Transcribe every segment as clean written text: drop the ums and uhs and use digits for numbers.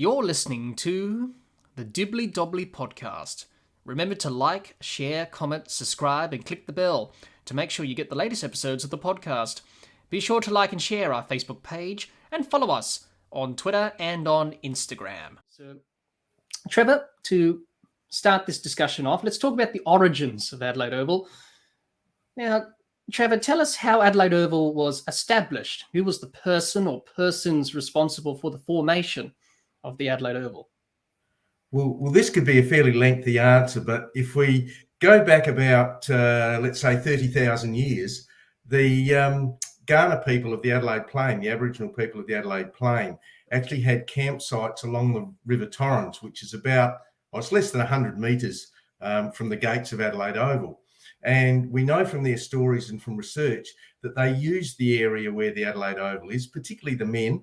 You're listening to the Dibbly-Dobbly podcast. Remember to like, share, comment, subscribe, and click the bell to make sure you get the latest episodes of the podcast. Be sure to like and share our Facebook page and follow us on Twitter and on Instagram. So, Trevor, to start this discussion off, let's talk about the origins of Adelaide Oval. Now, Trevor, tell us how Adelaide Oval was established. Who was the person or persons responsible for the formation of the Adelaide Oval? Well, this could be a fairly lengthy answer, but if we go back about, let's say, 30,000 years, the Kaurna people of the Adelaide Plain, the Aboriginal people of the Adelaide Plain, actually had campsites along the River Torrens, which is about, it's less than 100 metres from the gates of Adelaide Oval. And we know from their stories and from research that they used the area where the Adelaide Oval is, particularly the men,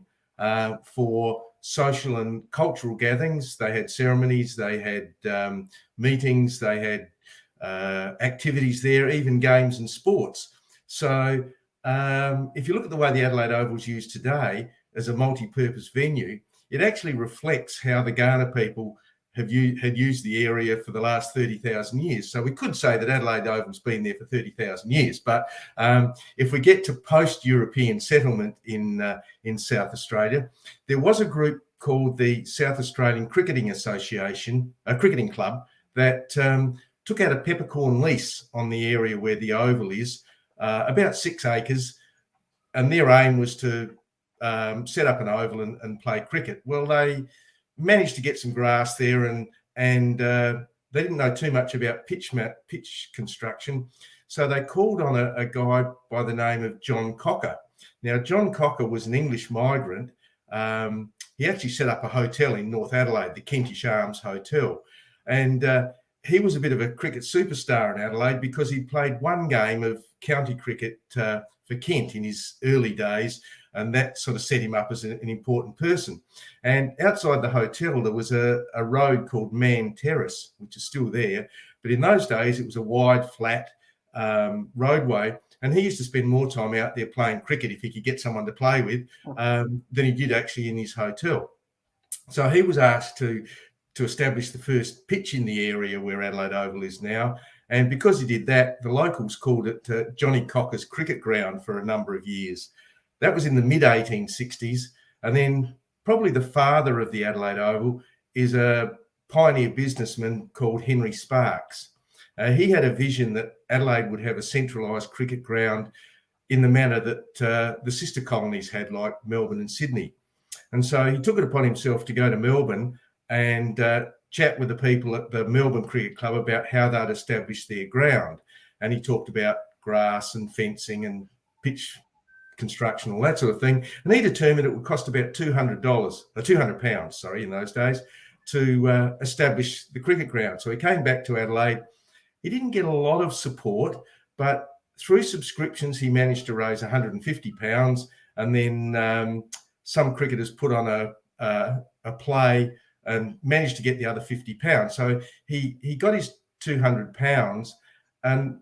for social and cultural gatherings. They had ceremonies, they had meetings, they had activities there, even games and sports. So if you look at the way the Adelaide Oval is used today as a multi-purpose venue, it actually reflects how the Kaurna people had used the area for the last 30,000 years. So we could say that Adelaide Oval's been there for 30,000 years. But if we get to post-European settlement in South Australia, there was a group called the South Australian Cricketing Association, a cricketing club, that took out a peppercorn lease on the area where the Oval is, about 6 acres, and their aim was to set up an oval and play cricket. Well, they managed to get some grass there, and they didn't know too much about pitch construction, so they called on a guy by the name of John Cocker. Now, John Cocker was an English migrant. He actually set up a hotel in North Adelaide, the Kentish Arms Hotel, and he was a bit of a cricket superstar in Adelaide because he played one game of county cricket for Kent in his early days, and that sort of set him up as an important person. And outside the hotel, there was a road called Man Terrace, which is still there. But in those days, it was a wide, flat roadway. And he used to spend more time out there playing cricket if he could get someone to play with than he did actually in his hotel. So he was asked to establish the first pitch in the area where Adelaide Oval is now. And because he did that, the locals called it Johnny Cocker's Cricket Ground for a number of years. That was in the mid-1860s. And then probably the father of the Adelaide Oval is a pioneer businessman called Henry Sparks. He had a vision that Adelaide would have a centralised cricket ground in the manner that the sister colonies had, like Melbourne and Sydney. And so he took it upon himself to go to Melbourne and chat with the people at the Melbourne Cricket Club about how they'd establish their ground. And he talked about grass and fencing and pitch construction, all that sort of thing. And he determined it would cost about £200 in those days to establish the cricket ground. So he came back to Adelaide. He didn't get a lot of support, but through subscriptions, he managed to raise £150. And then some cricketers put on a play and managed to get the other £50. So he got his £200, and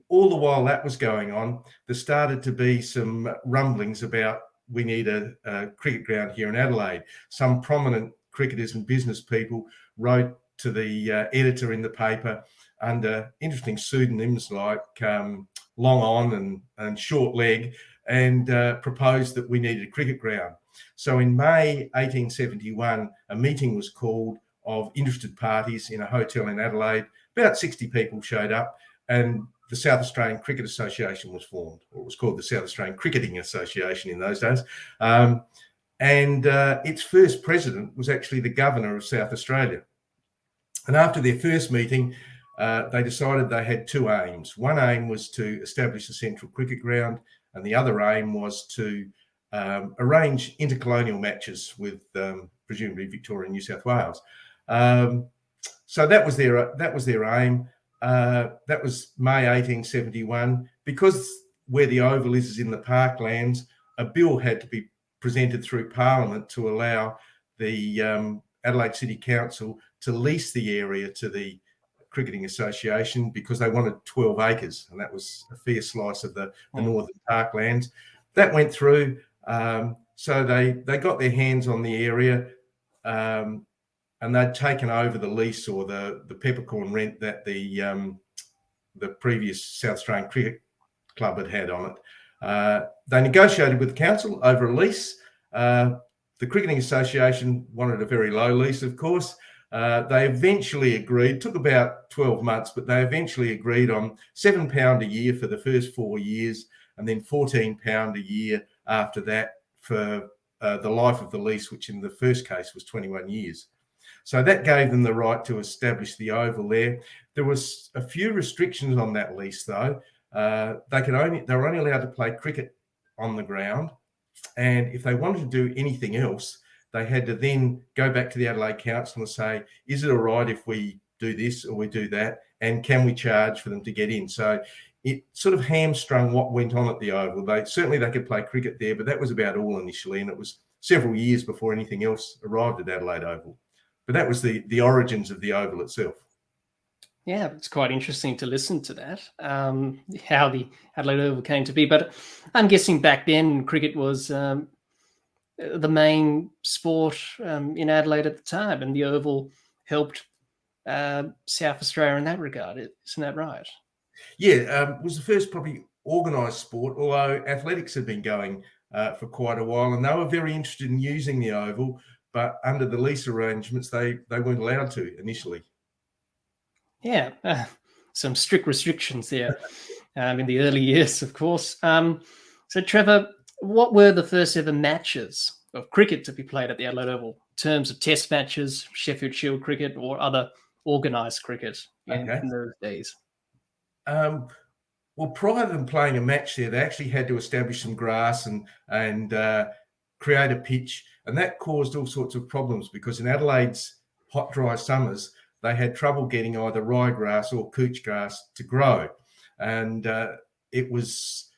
all the while that was going on, there started to be some rumblings about we need a cricket ground here in Adelaide. Some prominent cricketers and business people wrote to the editor in the paper under interesting pseudonyms like Long On and Short Leg, and proposed that we needed a cricket ground. So in May 1871, a meeting was called of interested parties in a hotel in Adelaide. About 60 people showed up, and the South Australian Cricket Association was formed, or it was called the South Australian Cricketing Association in those days. And its first president was actually the governor of South Australia. And after their first meeting, they decided they had two aims. One aim was to establish a central cricket ground, and the other aim was to arrange intercolonial matches with presumably Victoria and New South Wales. So that was their aim. That was May 1871. Because where the Oval is in the parklands, a bill had to be presented through Parliament to allow the Adelaide City Council to lease the area to the Cricketing Association because they wanted 12 acres, and that was a fair slice of the northern parklands. That went through. So they got their hands on the area. and they'd taken over the lease or the peppercorn rent that the previous South Australian Cricket Club had on it. They negotiated with the council over a lease. The Cricketing Association wanted a very low lease, of course. They eventually agreed, took about 12 months, but they eventually agreed on £7 a year for the first 4 years and then £14 a year after that for the life of the lease, which in the first case was 21 years. So that gave them the right to establish the Oval there. There was a few restrictions on that lease, though. They were only allowed to play cricket on the ground, and if they wanted to do anything else, they had to then go back to the Adelaide Council and say, is it all right if we do this or we do that? And can we charge for them to get in? So it sort of hamstrung what went on at the Oval. They could play cricket there, but that was about all initially. And it was several years before anything else arrived at Adelaide Oval. But that was the origins of the Oval itself. Yeah, it's quite interesting to listen to that, how the Adelaide Oval came to be. But I'm guessing back then cricket was the main sport in Adelaide at the time, and the Oval helped South Australia in that regard. Isn't that right? Yeah, it was the first probably organised sport, although athletics had been going for quite a while, and they were very interested in using the Oval, but under the lease arrangements, they weren't allowed to initially. Yeah, some strict restrictions there in the early years, of course. So, Trevor, what were the first ever matches of cricket to be played at the Adelaide Oval in terms of test matches, Sheffield Shield cricket, or other organised cricket in those days? Well, prior to them playing a match there, they actually had to establish some grass and create a pitch, and that caused all sorts of problems because in Adelaide's hot, dry summers, they had trouble getting either ryegrass or couch grass to grow. And it was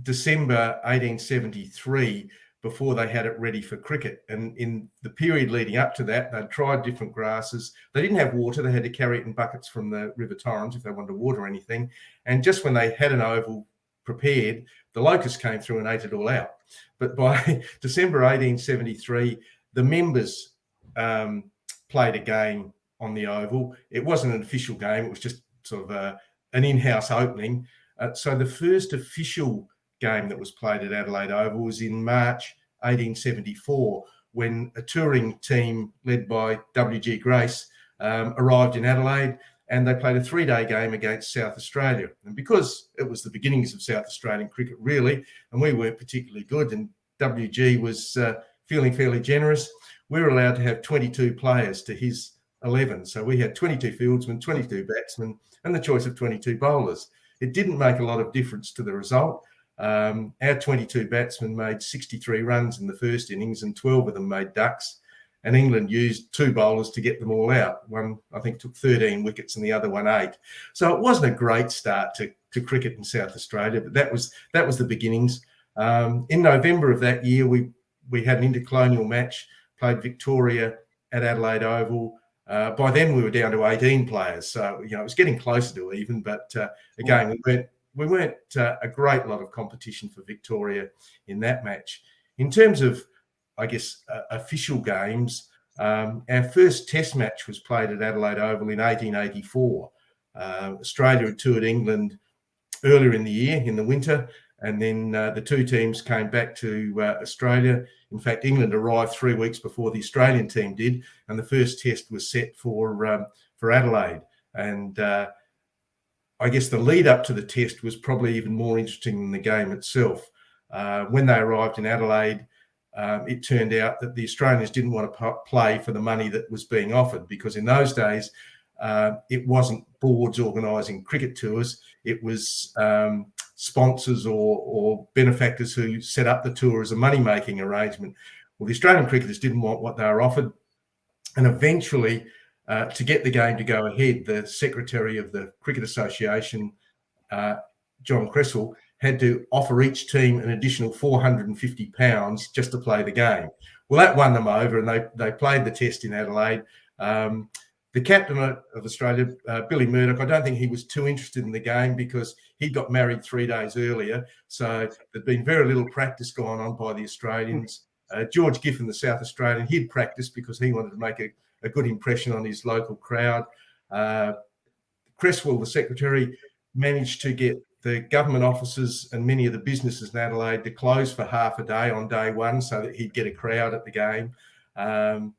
December 1873 before they had it ready for cricket. And in the period leading up to that, they'd tried different grasses. They didn't have water. They had to carry it in buckets from the River Torrens if they wanted to water anything. And just when they had an oval prepared, the locusts came through and ate it all out. But by December 1873, the members played a game on the Oval. It wasn't an official game. It was just sort of an in-house opening. So the first official game that was played at Adelaide Oval was in March 1874 when a touring team led by W.G. Grace arrived in Adelaide, and they played a 3-day game against South Australia. And because it was the beginnings of South Australian cricket, really, and we weren't particularly good, and WG was feeling fairly generous, we were allowed to have 22 players to his 11. So we had 22 fieldsmen, 22 batsmen, and the choice of 22 bowlers. It didn't make a lot of difference to the result. Our 22 batsmen made 63 runs in the first innings, and 12 of them made ducks. And England used 2 bowlers to get them all out. One, I think, took 13 wickets and the other one 8. So it wasn't a great start to cricket in South Australia, but that was the beginnings. In November of that year, we had an intercolonial match, played Victoria at Adelaide Oval. By then, we were down to 18 players. So, it was getting closer to even. But again, we weren't a great lot of competition for Victoria in that match. In terms of, I guess, official games, our first test match was played at Adelaide Oval in 1884. Australia had toured England earlier in the year, in the winter, and then the 2 teams came back to Australia. In fact, England arrived 3 weeks before the Australian team did, and the first test was set for Adelaide. And I guess the lead up to the test was probably even more interesting than the game itself. When they arrived in Adelaide, it turned out that the Australians didn't want to play for the money that was being offered, because in those days, it wasn't boards organising cricket tours. It was sponsors or benefactors who set up the tour as a money-making arrangement. Well, the Australian cricketers didn't want what they were offered. And eventually, to get the game to go ahead, the secretary of the Cricket Association, John Cresswell, had to offer each team an additional £450 just to play the game. Well, that won them over, and they played the test in Adelaide. The captain of Australia, Billy Murdoch, I don't think he was too interested in the game because he'd got married 3 days earlier. So there'd been very little practice going on by the Australians. George Giffen, the South Australian, he'd practiced because he wanted to make a good impression on his local crowd. Cresswell, the secretary, managed to get the government offices and many of the businesses in Adelaide to close for half a day on day one so that he'd get a crowd at the game. And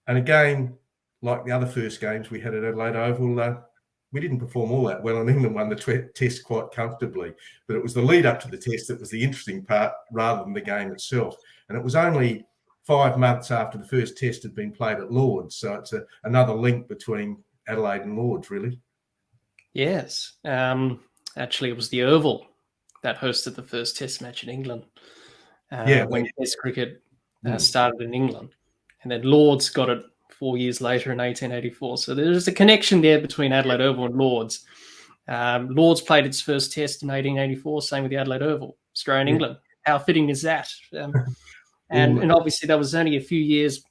again, like the other first games we had at Adelaide Oval, we didn't perform all that well, and England won the test quite comfortably. But it was the lead up to the test that was the interesting part rather than the game itself. And it was only 5 months after the first test had been played at Lord's. So it's another link between Adelaide and Lord's, really. Yes. Actually, it was the Oval that hosted the first test match in England when test cricket started in England. And then Lord's got it 4 years later in 1884. So there's a connection there between Adelaide Oval and Lord's. Lord's played its first test in 1884, same with the Adelaide Oval, Australia and England. How fitting is that? And obviously that was only a few years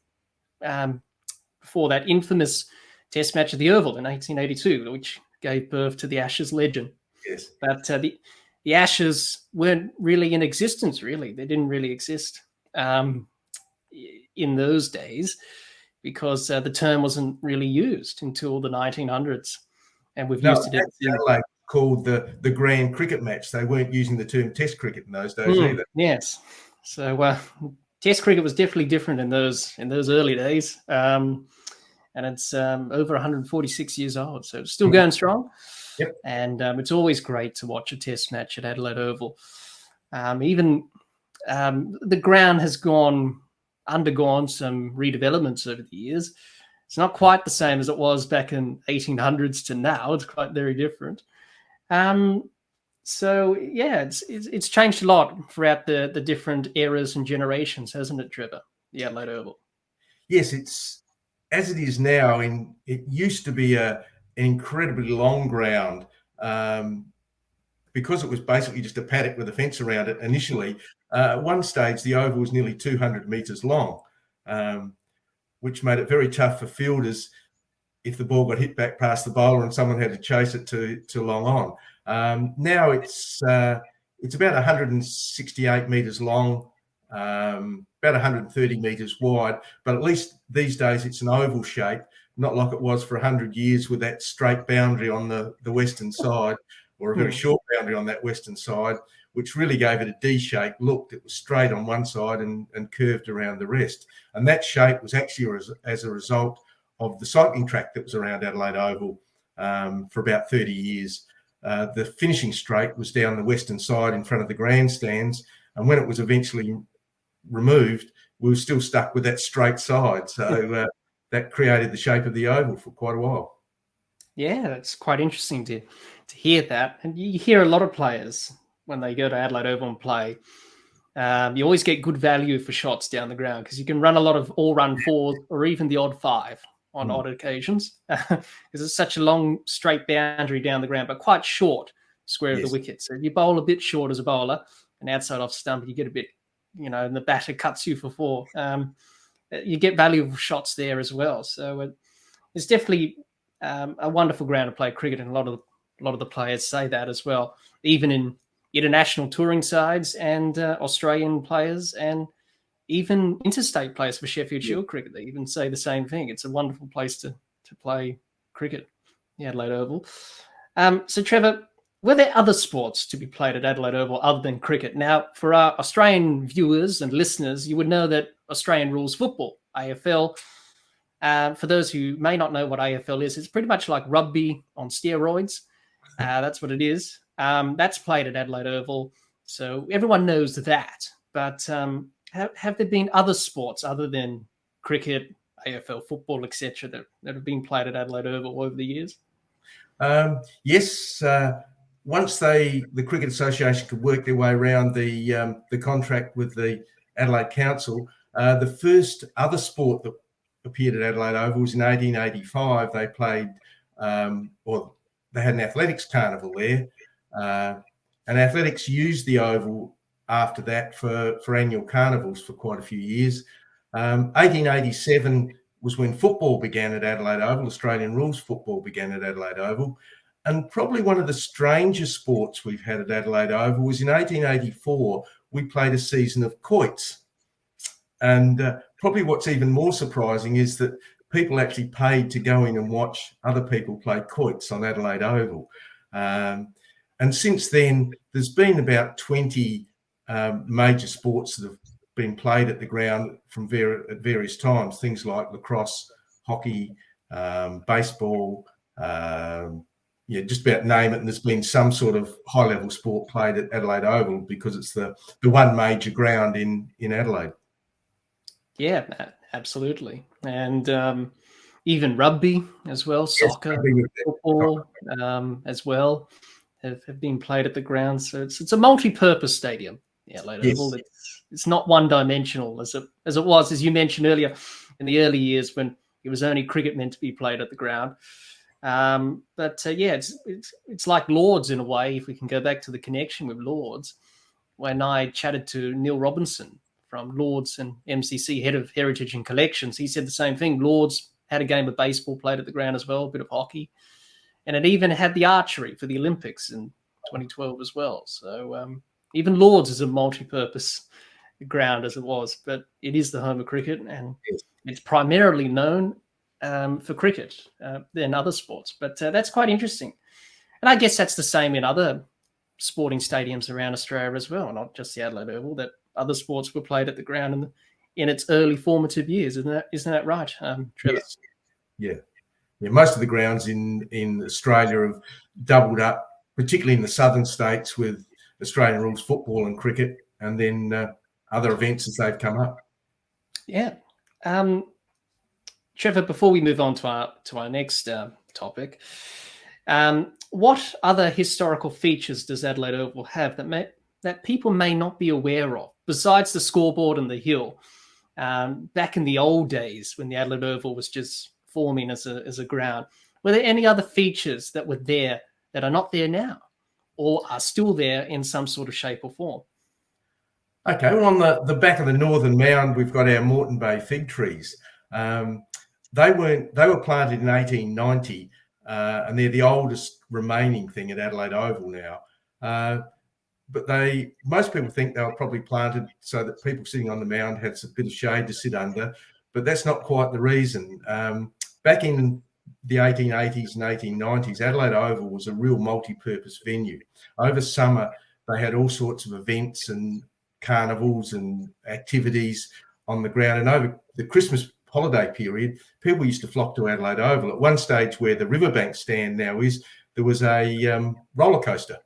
before that infamous test match at the Oval in 1882, which gave birth to the Ashes legend. Yes. But the Ashes weren't really in existence, really. They didn't really exist in those days because the term wasn't really used until the 1900s. And we've used it Adelaide called the grand cricket match. They weren't using the term test cricket in those days either. Yes. So test cricket was definitely different in those early days. And it's over 146 years old. So it's still going strong. Yep. And it's always great to watch a test match at Adelaide Oval. Even the ground has undergone some redevelopments over the years. It's not quite the same as it was back in 1800s to now. It's quite very different. So yeah, it's changed a lot throughout the different eras and generations, hasn't it, Trevor? The Adelaide Oval. Yes, it's as it is now. It used to be an incredibly long ground because it was basically just a paddock with a fence around it initially. At one stage, the oval was nearly 200 metres long, which made it very tough for fielders if the ball got hit back past the bowler and someone had to chase it to long on. Now it's about 168 metres long, about 130 metres wide, but at least these days it's an oval shape, not like it was for 100 years with that straight boundary on the western side, or a very short boundary on that western side, which really gave it a D-shaped look. It was straight on one side and curved around the rest. And that shape was actually as a result of the cycling track that was around Adelaide Oval for about 30 years. The finishing straight was down the western side in front of the grandstands. And when it was eventually removed, we were still stuck with that straight side. So that created the shape of the oval for quite a while. Yeah, it's quite interesting to hear that. And you hear a lot of players when they go to Adelaide Oval and play. You always get good value for shots down the ground because you can run a lot of all-run fours or even the odd five on odd occasions because it's such a long, straight boundary down the ground, but quite short square of the wicket. So if you bowl a bit short as a bowler, an outside off stump, you get a bit, and the batter cuts you for four. You get valuable shots there as well. So it's definitely a wonderful ground to play cricket, and a lot of the players say that as well, even in international touring sides and Australian players and even interstate players for Sheffield Shield cricket. They even say the same thing. It's a wonderful place to play cricket, the Adelaide Oval. So Trevor, were there other sports to be played at Adelaide Oval other than cricket? Now, for our Australian viewers and listeners, you would know that Australian rules football, AFL. For those who may not know what AFL is, it's pretty much like rugby on steroids. That's what it is. That's played at Adelaide Oval, so everyone knows that. But have there been other sports other than cricket, AFL, football, etc., that have been played at Adelaide Oval over the years? Yes. Once the Cricket Association could work their way around the contract with the Adelaide Council, the first other sport that appeared at Adelaide Oval was in 1885. They played, or they had an athletics carnival there. And athletics used the Oval after that for annual carnivals for quite a few years. 1887 was when football began at Adelaide Oval. Australian rules football began at Adelaide Oval. And probably one of the strangest sports we've had at Adelaide Oval was in 1884, we played a season of quoits. And probably what's even more surprising is that people actually paid to go in and watch other people play quoits on Adelaide Oval. And since then, there's been about 20 major sports that have been played at the ground at various times. Things like lacrosse, hockey, baseball, just about name it. And there's been some sort of high-level sport played at Adelaide Oval because it's the one major ground in Adelaide. Yeah, absolutely. And even rugby as well, soccer, football as well have been played at the ground. So it's a multi-purpose stadium. Yeah, Adelaide Oval. It's not one-dimensional as it was, as you mentioned earlier, in the early years when it was only cricket meant to be played at the ground. It's like Lords in a way. If we can go back to the connection with Lords, when I chatted to Neil Robinson from Lords and MCC, head of Heritage and Collections, he said the same thing. Lords had a game of baseball played at the ground as well, a bit of hockey, and it even had the archery for the Olympics in 2012 as well. So even Lords is a multi-purpose ground as it was, but it is the home of cricket, and it's primarily known for cricket than other sports. But that's quite interesting. And I guess that's the same in other sporting stadiums around Australia as well, not just the Adelaide Oval, that other sports were played at the ground in its early formative years. Isn't that right, Trevor? Yes. Yeah. Most of the grounds in Australia have doubled up, particularly in the southern states, with Australian rules football and cricket, and then other events as they've come up. Yeah. Trevor, before we move on to our next topic, what other historical features does Adelaide Oval have that people may not be aware of, besides the scoreboard and the hill? Back in the old days, when the Adelaide Oval was just forming as a ground, were there any other features that were there that are not there now, or are still there in some sort of shape or form? Okay, well, on the back of the northern mound, we've got our Moreton Bay fig trees. They were planted in 1890, and they're the oldest remaining thing at Adelaide Oval now. But most people think they were probably planted so that people sitting on the mound had a bit of shade to sit under, but that's not quite the reason. Back in the 1880s and 1890s, Adelaide Oval was a real multi-purpose venue. Over summer, they had all sorts of events and carnivals and activities on the ground. And over the Christmas holiday period, people used to flock to Adelaide Oval. At one stage, where the riverbank stand now is, there was a roller coaster,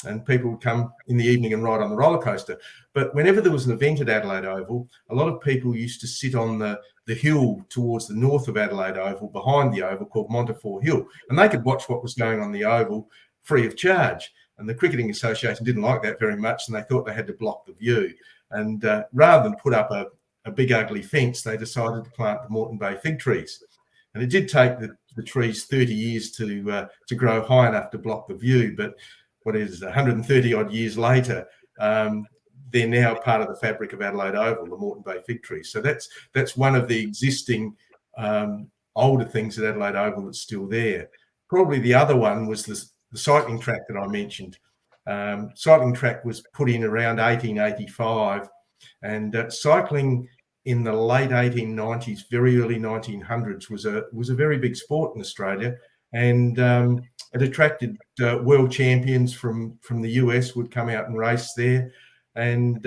and people would come in the evening and ride on the roller coaster. But whenever there was an event at Adelaide Oval, a lot of people used to sit on the hill towards the north of Adelaide Oval, behind the Oval, called Montefiore Hill, and they could watch what was going on the Oval free of charge. And the Cricketing Association didn't like that very much, and they thought they had to block the view. And rather than put up a big ugly fence, they decided to plant the Moreton Bay fig trees. And it did take the trees 30 years to grow high enough to block the view, but 130 odd years later, they're now part of the fabric of Adelaide Oval, the Moreton Bay fig trees. So that's one of the existing older things at Adelaide Oval that's still there. Probably the other one was the cycling track that I mentioned. Cycling track was put in around 1885, and cycling in the late 1890s, very early 1900s was a very big sport in Australia, and it attracted world champions from the US would come out and race there. And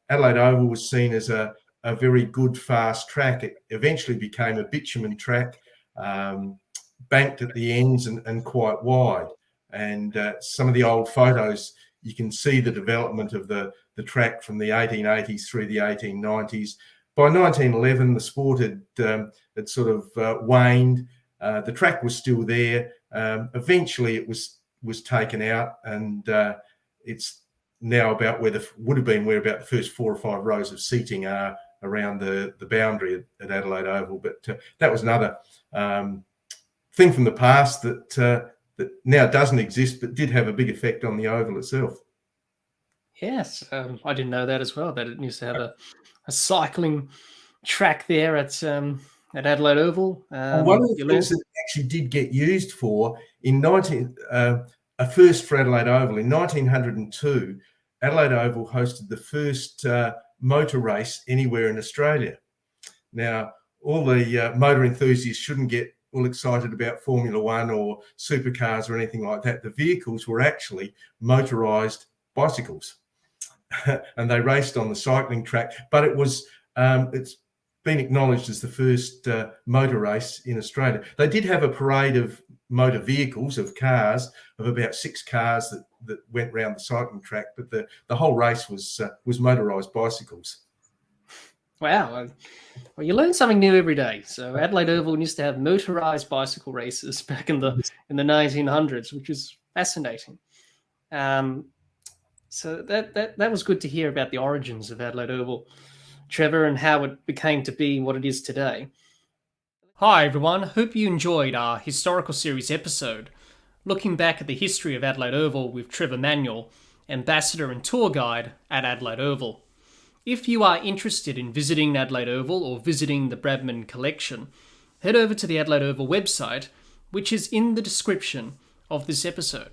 Adelaide Oval was seen as a very good, fast track. It eventually became a bitumen track, banked at the ends and quite wide. And some of the old photos, you can see the development of the track from the 1880s through the 1890s. By 1911, the sport had sort of waned. The track was still there. Eventually, it was taken out, and it's now about where about the first 4 or 5 rows of seating are around the boundary at Adelaide Oval. But that was another thing from the past that now doesn't exist, but did have a big effect on the Oval itself. Yes, I didn't know that as well, that it used to have a cycling track there at Adelaide Oval. One of the things that actually did get used for a first for Adelaide Oval in 1902, Adelaide Oval hosted the first motor race anywhere in Australia. Now, all the motor enthusiasts shouldn't get all excited about Formula One or supercars or anything like that. The vehicles were actually motorised bicycles, and they raced on the cycling track. But it was it's been acknowledged as the first motor race in Australia. They did have a parade of motor vehicles, of cars, of about 6 cars that went round the cycling track, but the whole race was motorised bicycles. Wow. Well, you learn something new every day. So Adelaide Oval used to have motorised bicycle races back in the 1900s, which is fascinating. So that was good to hear about the origins of Adelaide Oval, Trevor, and how it became to be what it is today. Hi everyone, hope you enjoyed our historical series episode, looking back at the history of Adelaide Oval with Trevor Manuel, ambassador and tour guide at Adelaide Oval. If you are interested in visiting Adelaide Oval or visiting the Bradman collection, head over to the Adelaide Oval website, which is in the description of this episode.